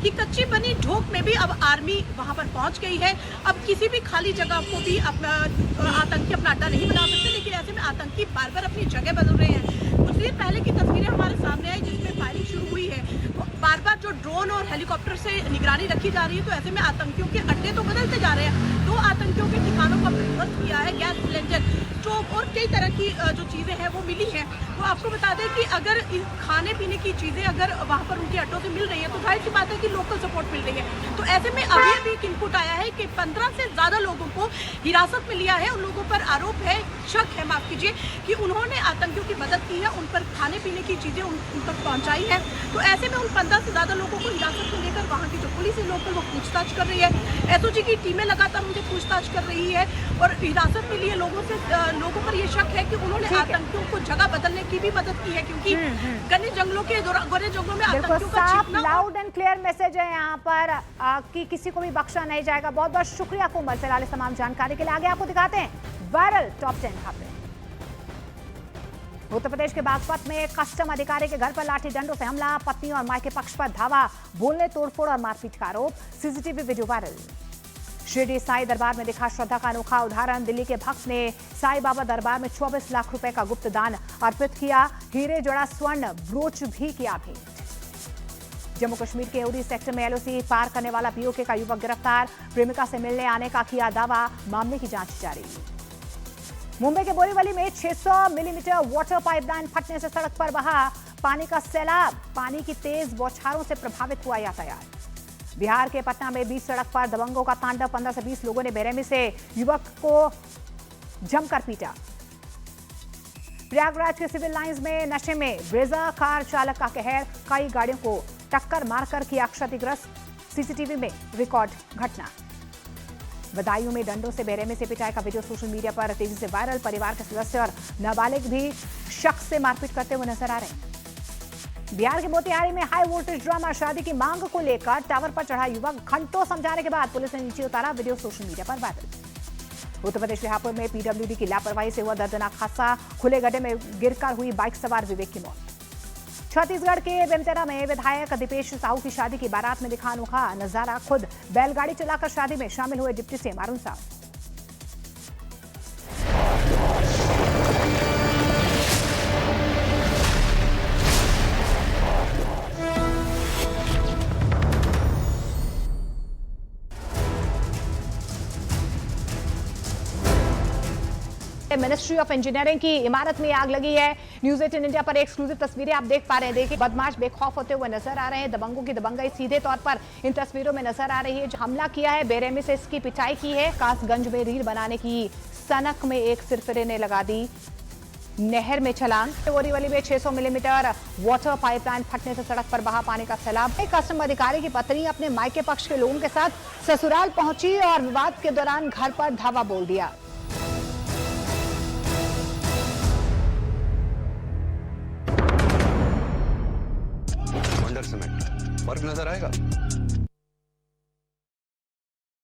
कि कच्ची बनी ढोक में भी अब आर्मी वहां पर पहुंच गई है। अब किसी भी खाली जगह को भी अपना आतंकी अपना अड्डा नहीं बना सकते, लेकिन ऐसे में आतंकी बार बार अपनी जगह बदल रहे हैं। कुछ देर पहले की तस्वीरें हमारे सामने आई जिसमें फायरिंग शुरू हुई है, बार बार जो ड्रोन और हेलीकॉप्टर से निगरानी रखी जा रही है। तो ऐसे में आतंकियों के अड्डे तो बदलते जा रहे हैं। 2 आतंकियों के ठिकानों का ध्वस्त किया है, गैस सिलेंडर, स्टोव और कई तरह की जो चीजें हैं वो मिली हैं। तो आपको बता दें कि अगर खाने पीने की चीजें अगर वहां पर उनके अड्डों से मिल रही है तो जाहिर सी बात है कि लोकल सपोर्ट मिल रही है। तो ऐसे में अभी एक इनपुट आया है कि 15 से ज्यादा लोगों को हिरासत में लिया है। उन लोगों पर आरोप है, शक है माफ कीजिए, कि उन्होंने आतंकियों की मदद की है, उन पर खाने पीने की चीजें उन तक पहुंचाई है। तो ऐसे में उन 15 से ज्यादा लोगों को हिरासत में लेकर वहाँ की जो पुलिस है लोकल वो पूछताछ कर रही है। एसओजी की टीमें लगातार उनसे पूछताछ कर रही है और हिरासत में लिए लोगों पर ये शक है कि उन्होंने आतंकियों को जगह बदलने की भी मदद की है, क्योंकि घने जंगलों में आतंकियों का छिपना। लाउड एंड क्लियर मैसेज है यहाँ पर कि किसी को भी बख्शा नहीं जाएगा। बहुत बहुत शुक्रिया कोमल फिलहाल इस तमाम जानकारी के लिए। आगे आपको दिखाते हैं वायरल टॉप 10 खबरें। उत्तर प्रदेश के बागपत में कस्टम अधिकारी के घर पर लाठी डंडों से हमला, पत्नी और मां के पक्ष पर धावा, बोलने तोड़फोड़ और मारपीट का आरोप, CCTV video viral. Shirdi Sai दरबार में दिखा श्रद्धा का अनोखा उदाहरण, दिल्ली के भक्त ने साईं बाबा दरबार में 24 लाख रुपए का गुप्त दान अर्पित किया, हीरे जड़ा स्वर्ण ब्रोच भी किया भेंट। जम्मू कश्मीर के उरी सेक्टर में एलओसी पार करने वाला पीओके का युवक गिरफ्तार, प्रेमिका से मिलने आने का किया दावा, मामले की जांच जारी। मुंबई के बोरीवली में 600 मिलीमीटर वाटर पाइपलाइन फटने से सड़क पर बहा पानी का सैलाब, पानी की तेज बौछारों से प्रभावित हुआ यातायात। बिहार के पटना में बीच सड़क पर दबंगों का तांडव, 15 से 20 लोगों ने बेरहमी से युवक को जमकर पीटा। प्रयागराज के सिविल लाइंस में नशे में ब्रेजा कार चालक का कहर, कई गाड़ियों को टक्कर मारकर किया क्षतिग्रस्त, सीसीटीवी में रिकॉर्ड घटना। बदायूं में डंडों से बेरहमी से पिटाई का वीडियो सोशल मीडिया पर तेजी से वायरल, परिवार के सदस्य और नाबालिग भी शख्स से मारपीट करते हुए नजर आ रहे हैं। बिहार के मोतिहारी में हाई वोल्टेज ड्रामा, शादी की मांग को लेकर टावर पर चढ़ा युवक, घंटों समझाने के बाद पुलिस ने नीचे उतारा, वीडियो सोशल मीडिया पर वायरल। उत्तर प्रदेश के हापुड़ में पीडब्ल्यूडी की लापरवाही से हुआ दर्दनाक हादसा, खुले गड्ढे में गिरकर हुई बाइक सवार विवेक की मौत। छत्तीसगढ़ के बेमतेरा में विधायक दीपेश साहू की शादी की बारात में दिखा अनोखा नजारा, खुद बैलगाड़ी चलाकर शादी में शामिल हुए deputy CM Arun Sao. Ministry of engineering की इमारत में आग लगी है। न्यूज 18 इंडिया पर एक्सक्लूसिव तस्वीरें आप देख पा रहे हैं। देखिए, बदमाश बेखौफ होते हुए नजर आ रहे हैं। दबंगों की दबंगाई सीधे तौर पर इन तस्वीरों में नजर आ रही है। जो हमला किया है, बेरहमी से इसकी पिटाई की है। कासगंज में रील बनाने की सनक में एक सिरफिरे ने लगा दी नहर में छलांग। बोरीवली में 600 मिलीमीटर वाटर पाइपलाइन फटने से सड़क पर बहा पानी का सैलाब। एक कस्टम अधिकारी की पत्नी अपने मायके पक्ष के लोगों के साथ ससुराल पहुंची और विवाद के दौरान घर पर धावा बोल दिया। फर्क नजर आएगा।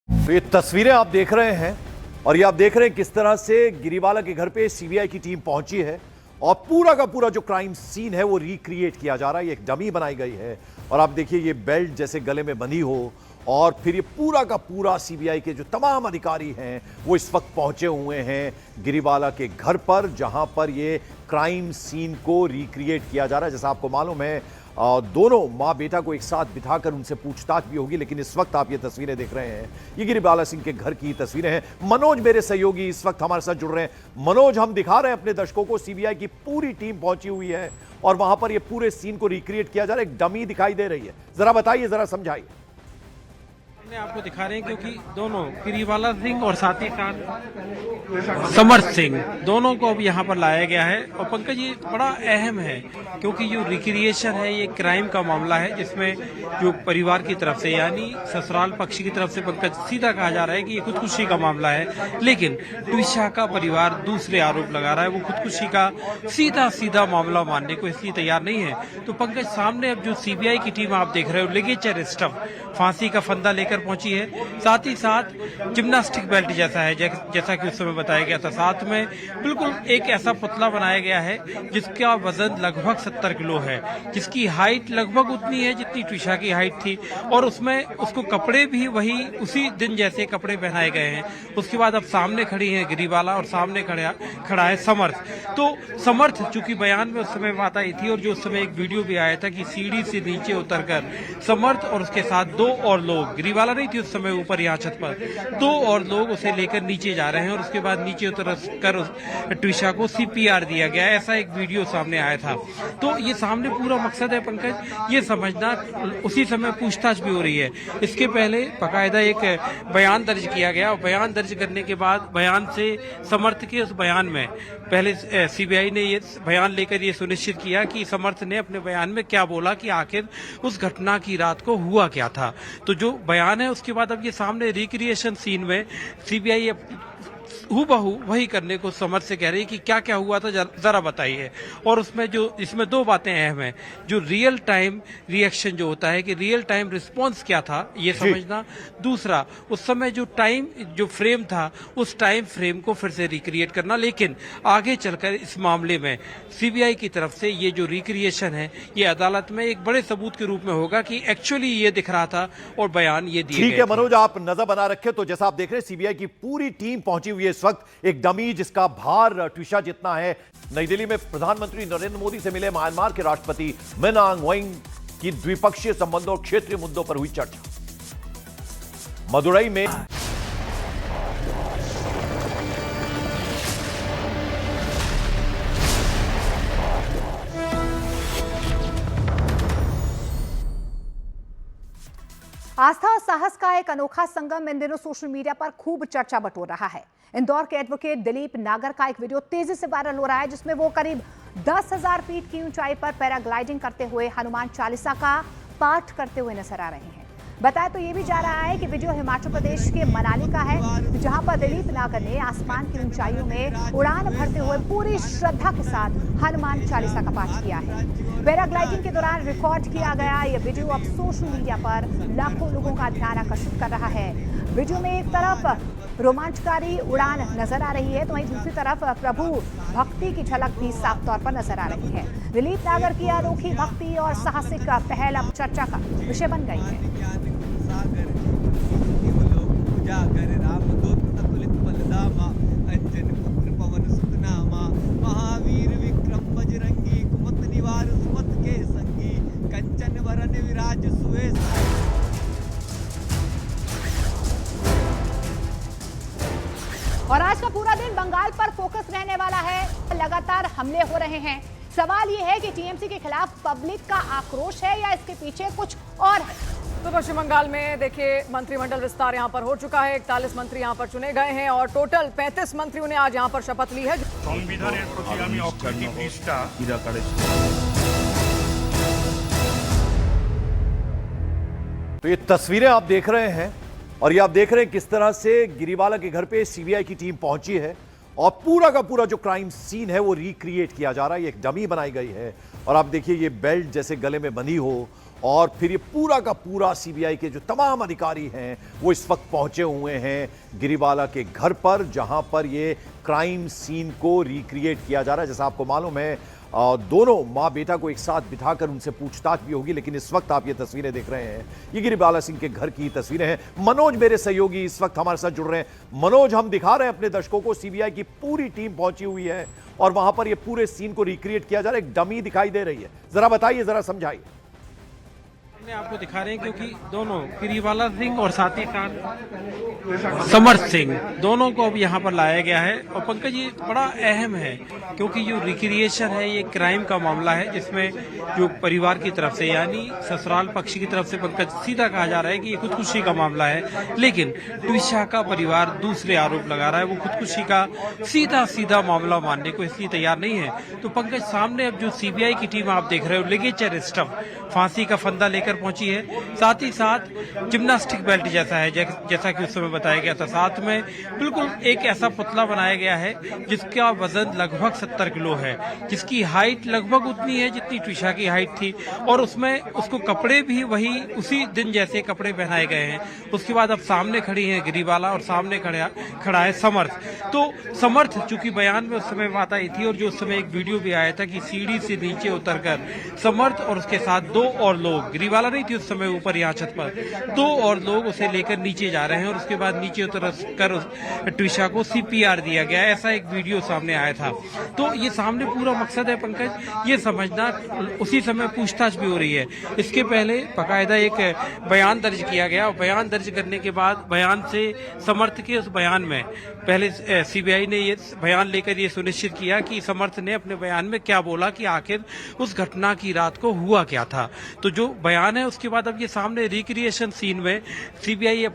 तो ये तस्वीरें आप देख रहे हैं और ये आप देख रहे हैं किस तरह से गिरीवाला के घर पे सीबीआई की टीम पहुंची है और पूरा का पूरा जो क्राइम सीन है वो रिक्रिएट किया जा रहा है। ये एक डमी बनाई गई है और आप देखिए ये बेल्ट जैसे गले में बंधी हो और फिर ये पूरा का पूरा सीबीआई के जो तमाम अधिकारी हैं वो इस वक्त पहुंचे हुए हैं गिरीवाला के घर पर, जहां पर ये क्राइम सीन को रिक्रिएट किया जा रहा है। जैसा आपको मालूम है दोनों माँ बेटा को एक साथ बिठाकर उनसे पूछताछ भी होगी, लेकिन इस वक्त आप ये तस्वीरें देख रहे हैं, ये गिरीवाला सिंह के घर की तस्वीरें हैं। मनोज मेरे सहयोगी इस वक्त हमारे साथ जुड़ रहे हैं। मनोज, हम दिखा रहे हैं अपने दर्शकों को सीबीआई की पूरी टीम पहुंची हुई है और वहां पर ये पूरे सीन को रिक्रिएट किया जा रहा है। एक डमी दिखाई दे रही है, जरा बताइए, जरा समझाइए। आपको दिखा रहे हैं क्योंकि दोनों गिरीवाला सिंह और साथ ही साथ समर्थ सिंह दोनों को अब यहाँ पर लाया गया है। और पंकज, ये बड़ा अहम है क्योंकि जो रिक्रिएशन है ये क्राइम का मामला है, जिसमें जो परिवार की तरफ से यानी ससुराल पक्ष की तरफ से पंकज सीधा कहा जा रहा है कि ये खुदकुशी का मामला है, लेकिन ट्विशा का परिवार दूसरे आरोप लगा रहा है। वो खुदकुशी का सीधा मामला मानने को इसलिए तैयार नहीं है। तो पंकज, सामने अब जो सीबीआई की टीम आप देख रहे हो, लिगेचर स्टफ फांसी का फंदा लेकर लेकर पहुंची है। साथ ही साथ जिम्नास्टिक बेल्ट जैसा है, जैसा कि उस समय बताया गया था। साथ में बिल्कुल एक ऐसा पुतला बनाया गया है जिसका वजन लगभग 70 किलो है, जिसकी हाइट लगभग उतनी है जितनी ट्विशा की हाइट थी, और उसमें उसको कपड़े भी वही उसी दिन जैसे कपड़े पहनाए गए हैं। उसके बाद अब सामने खड़ी है गिरीबाला और सामने खड़ा है समर्थ। तो समर्थ चूंकि बयान में उस समय बात आई थी, और जो उस समय एक वीडियो भी आया था कि सीढ़ी से नीचे उतरकर समर्थ और उसके साथ 2 और लोग, गिरीबाला नहीं थी उस समय ऊपर यहाँ छत पर, 2 और लोग उसे लेकर नीचे जा रहे हैं, और उसके बाद नीचे उतर कर ट्विशा को CPR दिया गया। ऐसा एक वीडियो सामने आया था। तो ये सामने पूरा मकसद है पंकज ये समझना, उसी समय पूछताछ भी हो रही है। इसके पहले बाकायदा एक बयान दर्ज किया गया। बयान दर्ज करने के बाद बयान से समर्थ के उस बयान में पहले CBI ने ये बयान लेकर ये सुनिश्चित किया कि समर्थ ने अपने बयान में क्या बोला, कि आखिर उस घटना की रात को हुआ क्या था। तो जो बयान है उसके बाद अब ये सामने रिक्रिएशन सीन में CBI हूबहू वही करने को समर्थ से कह रही है कि क्या क्या हुआ था जरा बताइए। और उसमें जो इसमें 2 बातें अहम हैं, जो रियल टाइम रिएक्शन जो होता है कि रियल टाइम रिस्पॉन्स क्या था ये समझना, दूसरा उस समय जो टाइम जो फ्रेम था उस टाइम फ्रेम को फिर से रिक्रिएट करना। लेकिन आगे चलकर इस मामले में CBI की तरफ से ये जो रिक्रिएशन है ये अदालत में एक बड़े सबूत के रूप में होगा कि एक्चुअली ये दिख रहा था और बयान ये दिए गए। ठीक है मनोज, आप नजर बना रखे। तो जैसा आप देख रहे हैं CBI की पूरी टीम पहुंची हुई है इस वक्त, एक डमी जिसका भार ट्विशा जितना है। नई दिल्ली में प्रधानमंत्री नरेंद्र मोदी से मिले म्यांमार के राष्ट्रपति मिन ऑंग ह्लेंग की द्विपक्षीय संबंधों और क्षेत्रीय मुद्दों पर हुई चर्चा। मदुरई में आस्था और साहस का एक अनोखा संगम इन दिनों सोशल मीडिया पर खूब चर्चा बटोर रहा है। इंदौर के एडवोकेट दिलीप नागर का एक वीडियो तेजी से वायरल हो रहा है, जिसमें वो करीब 10,000 फीट की ऊंचाई पर पैराग्लाइडिंग करते हुए हनुमान चालीसा का पाठ करते हुए नजर आ रहे हैं। बताया तो ये भी जा रहा है कि वीडियो हिमाचल प्रदेश के मनाली का है, जहां पर दिलीप नागर ने आसमान की ऊंचाइयों में उड़ान भरते हुए पूरी श्रद्धा के साथ हनुमान चालीसा का पाठ किया है। पैराग्लाइडिंग के दौरान रिकॉर्ड किया गया ये वीडियो अब सोशल मीडिया पर लाखों लोगों का ध्यान आकर्षित कर रहा है। वीडियो में एक तरफ रोमांचकारी उड़ान नजर आ रही है, तो वहीं दूसरी तरफ प्रभु भक्ति की झलक भी साफ तौर पर नजर आ रही है। दिलीप नागर की अनोखी भक्ति और साहसिक पहल अब चर्चा का विषय बन गई है। महावीर विक्रम बजरंगी कुमत निवार सुमत के संगी कंचन वरन विराज सुवेश। और आज का पूरा दिन बंगाल पर फोकस रहने वाला है। लगातार हमले हो रहे हैं। सवाल यह है कि टीएमसी के खिलाफ पब्लिक का आक्रोश है या इसके पीछे कुछ और है। तो पश्चिम बंगाल में देखिए मंत्रिमंडल विस्तार यहां पर हो चुका है। 41 मंत्री यहां पर चुने गए हैं और टोटल 35 मंत्रियों ने आज यहां पर शपथ ली है। संविधानेर प्रति आमी अक्षरटी पृष्ठा तो ये तस्वीरें आप देख रहे हैं, और ये आप देख रहे हैं किस तरह से गिरीबाला के घर पे CBI की टीम पहुंची है, और पूरा का पूरा जो क्राइम सीन है वो रिक्रिएट किया जा रहा है। ये एक डमी बनाई गई है, और आप देखिए ये बेल्ट जैसे गले में बंधी हो, और फिर ये पूरा का पूरा CBI के जो तमाम अधिकारी हैं वो इस वक्त पहुंचे हुए हैं गिरीबाला के घर पर, जहां पर ये क्राइम सीन को रिक्रिएट किया जा रहा है। जैसा आपको मालूम है दोनों माँ बेटा को एक साथ बिठाकर उनसे पूछताछ भी होगी, लेकिन इस वक्त आप ये तस्वीरें देख रहे हैं, ये गिरीबाला सिंह के घर की तस्वीरें हैं। मनोज मेरे सहयोगी इस वक्त हमारे साथ जुड़ रहे हैं। मनोज, हम दिखा रहे हैं अपने दर्शकों को CBI की पूरी टीम पहुंची हुई है और वहां पर ये पूरे सीन को रिक्रिएट किया जा रहा है। एक डमी दिखाई दे रही है, जरा बताइए, जरा समझाइए। आपको दिखा रहे हैं क्योंकि दोनों गिरीबाला सिंह और साथ ही साथ समर्थ सिंह दोनों को अब यहाँ पर लाया गया है। और पंकज ये बड़ा अहम है क्योंकि जो रिक्रिएशन है ये क्राइम का मामला है, जिसमें जो परिवार की तरफ से यानी ससुराल पक्ष की तरफ से पंकज सीधा कहा जा रहा है कि ये खुदकुशी का मामला है, लेकिन ट्विशा का परिवार दूसरे आरोप लगा रहा है, वो खुदकुशी का सीधा सीधा मामला मानने को इसलिए तैयार नहीं है। तो पंकज सामने अब जो CBI की टीम आप देख रहे हो, लिगेचर स्टफ फांसी का फंदा लेकर लेकर पहुंची है। साथ ही साथ जिम्नास्टिक बेल्ट जैसा है, जैसा कि उस समय बताया गया था। साथ में बिल्कुल एक ऐसा पुतला बनाया गया है जिसका वजन लगभग 70 किलो है, जिसकी हाइट लगभग उतनी है जितनी ट्विशा की हाइट थी, और उसमें उसको कपड़े भी वही उसी दिन जैसे कपड़े पहनाए गए हैं। उसके बाद अब सामने खड़ी है गिरीबाला और सामने खड़ा है समर्थ। तो समर्थ चूंकि बयान में उस समय बात आई थी, और जो उस समय एक वीडियो भी आया था कि सीढ़ी से नीचे उतरकर समर्थ और उसके साथ 2 और लोग, गिरीबाला नहीं थी उस समय ऊपर यहाँ छत पर, 2 और लोग उसे लेकर नीचे जा रहे हैं, और उसके बाद नीचे उतर कर ट्विशा को CPR दिया गया, ऐसा एक वीडियो सामने आया था। तो ये सामने पूरा मकसद है पंकज ये समझना। उसी समय पूछताछ भी हो रही है। इसके पहले बाकायदा एक बयान दर्ज किया गया, और बयान दर्ज करने के बाद बयान से समर्थ के उस बयान में पहले CBI ने ये बयान लेकर ये सुनिश्चित किया कि समर्थ ने अपने बयान में क्या बोला, कि आखिर उस घटना की रात को हुआ क्या था। तो जो बयान है उसके बाद अब ये सामने रिक्रिएशन सीन में CBI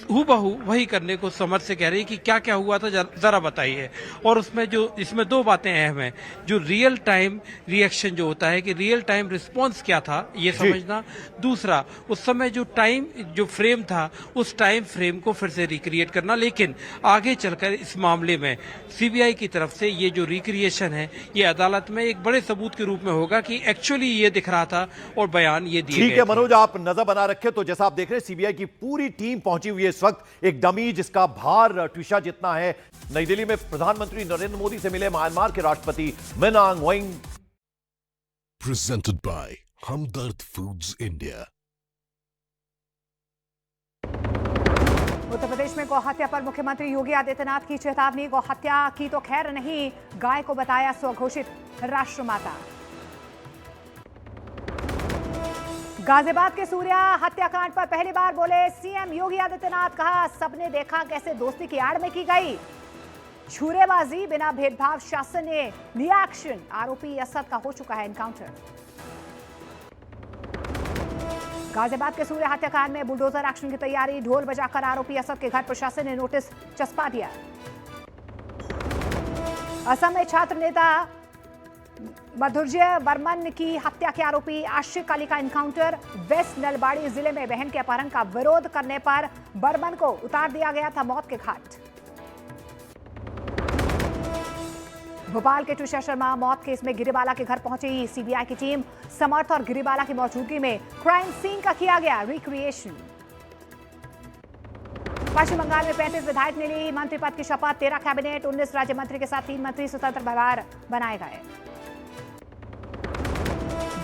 हूबहू वही करने को समर्थ से कह रही है कि क्या क्या हुआ था जरा बताइए। और उसमें जो इसमें 2 बातें अहम हैं, जो रियल टाइम रिएक्शन जो होता है कि रियल टाइम रिस्पॉन्स क्या था ये समझना, दूसरा उस समय जो फ्रेम था उस टाइम फ्रेम को फिर से रिक्रिएट करना। लेकिन आगे चलकर इस मामले में CBI की तरफ से ये जो रिक्रिएशन है ये अदालत में एक बड़े सबूत के रूप में होगा कि एक्चुअली ये दिख रहा था और बयान ये दिए गए। ठीक है मनोज, आप नजर बना रखे। तो जैसा आप देख रहे हैं CBI की पूरी टीम पहुंची हुई है इस वक्त, एक डमी जिसका भार ट्विशा जितना है। नई दिल्ली में प्रधानमंत्री नरेंद्र मोदी से मिले म्यांमार के राष्ट्रपति Min Aung Hlaing. Presented by Hamdard Foods India. Uttar Pradesh में गौहत्या पर मुख्यमंत्री योगी आदित्यनाथ की चेतावनी। गौहत्या की तो खैर नहीं, गाय को बताया स्वघोषित राष्ट्रमाता। गाजियाबाद के सूर्या हत्याकांड पर पहली बार बोले CM योगी आदित्यनाथ। कहा सबने देखा कैसे दोस्ती की आड़ में की गई छुरेबाजी, बिना भेदभाव शासन ने लिया एक्शन। आरोपी असद का हो चुका है एनकाउंटर। गाजियाबाद के सूर्या हत्याकांड में बुलडोजर एक्शन की तैयारी। ढोल बजाकर आरोपी असद के घर प्रशासन ने नोटिस चस्पा दिया। असम में छात्र नेता मधुर्जय बर्मन की हत्या के आरोपी आशिक अली का एनकाउंटर। वेस्ट नलबाड़ी जिले में बहन के अपहरण का विरोध करने पर बर्मन को उतार दिया गया था मौत के घाट। भोपाल के ट्विशा शर्मा मौत केस में गिरीबाला के घर पहुंची CBI की टीम। समर्थ और गिरीबाला की मौजूदगी में क्राइम सीन का किया गया रिक्रिएशन। पश्चिम बंगाल में 35 विधायक ने ली मंत्री पद की शपथ। 13 कैबिनेट, 19 राज्य मंत्री के साथ 3 मंत्री स्वतंत्र व्यवहार बनाए गए।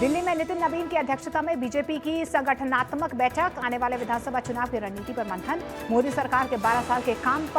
दिल्ली में नितिन नवीन की अध्यक्षता में बीजेपी की संगठनात्मक बैठक। आने वाले विधानसभा चुनाव की रणनीति पर मंथन। मोदी सरकार के 12 साल के काम पर